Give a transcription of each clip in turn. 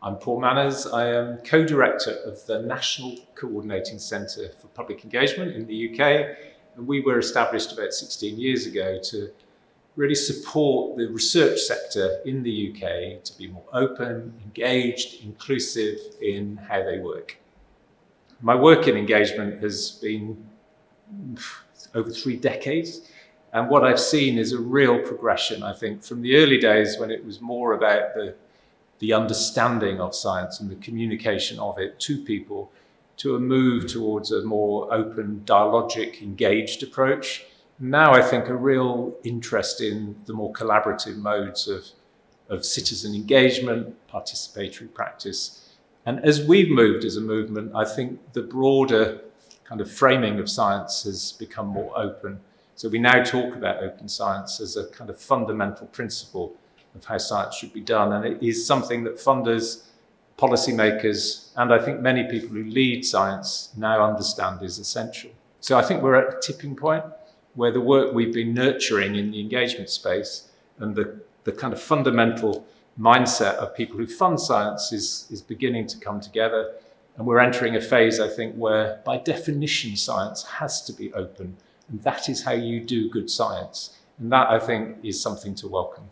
I'm Paul Manners. I am co-director of the National Coordinating Centre for Public Engagement in the UK. And we were established about 16 years ago to really support the research sector in the UK to be more open, engaged, inclusive in how they work. My work in engagement has been over 3 decades. And what I've seen is a real progression, I think, from the early days when it was more about the understanding of science and the communication of it to people, to a move towards a more open, dialogic, engaged approach. Now I think a real interest in the more collaborative modes of citizen engagement, participatory practice. And as we've moved as a movement, I think the broader kind of framing of science has become more open. So we now talk about open science as a kind of fundamental principle of how science should be done. And it is something that funders, policymakers, and I think many people who lead science now understand is essential. So I think we're at a tipping point where the work we've been nurturing in the engagement space and the kind of fundamental mindset of people who fund science is beginning to come together. And we're entering a phase, I think, where by definition science has to be open. And that is how you do good science. And that, I think, is something to welcome.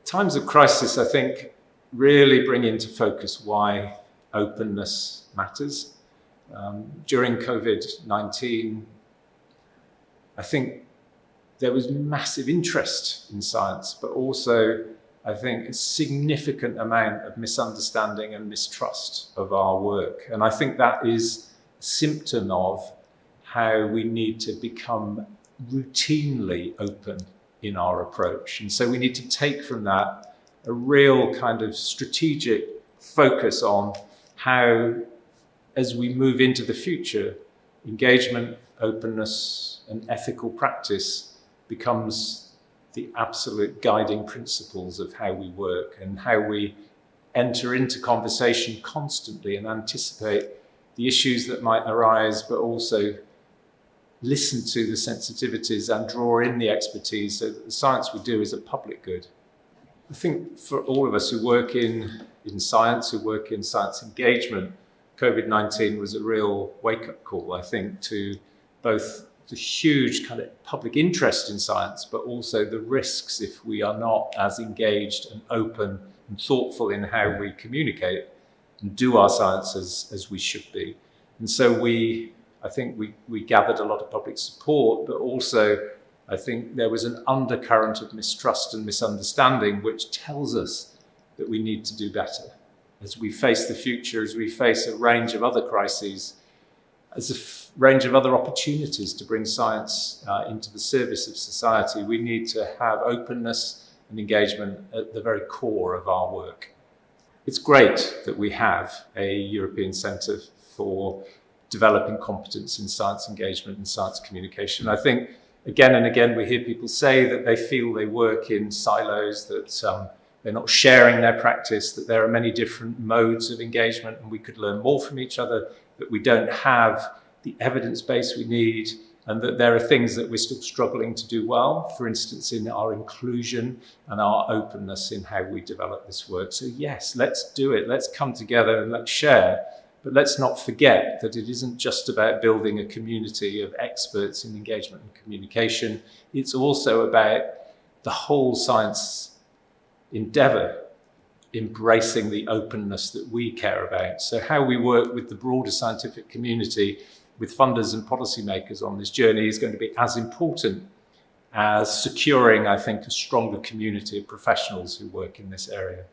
Times of crisis, I think, really bring into focus why openness matters. During COVID-19, I think there was massive interest in science, but also, I think, a significant amount of misunderstanding and mistrust of our work. And I think that is a symptom of how we need to become routinely open in our approach. And so we need to take from that a real kind of strategic focus on how, as we move into the future, engagement, openness, and ethical practice becomes the absolute guiding principles of how we work and how we enter into conversation constantly and anticipate the issues that might arise, but also listen to the sensitivities and draw in the expertise so that the science we do is a public good. I think for all of us who work in science, who work in science engagement, COVID-19 was a real wake-up call, I think, to both the huge kind of public interest in science, but also the risks if we are not as engaged and open and thoughtful in how we communicate and do our science as we should be. And so I think we gathered a lot of public support, but also I think there was an undercurrent of mistrust and misunderstanding, which tells us that we need to do better. As we face the future, as we face a range of other crises, as a range of other opportunities to bring science into the service of society, we need to have openness and engagement at the very core of our work. It's great that we have a European Centre for developing competence in science engagement and science communication. I think again and again we hear people say that they feel they work in silos, that they're not sharing their practice, that there are many different modes of engagement and we could learn more from each other, that we don't have the evidence base we need, and that there are things that we're still struggling to do well, for instance, in our inclusion and our openness in how we develop this work. So yes, let's do it. Let's come together and let's share. But let's not forget that it isn't just about building a community of experts in engagement and communication. It's also about the whole science endeavour embracing the openness that we care about. So how we work with the broader scientific community, with funders and policymakers on this journey is going to be as important as securing, I think, a stronger community of professionals who work in this area.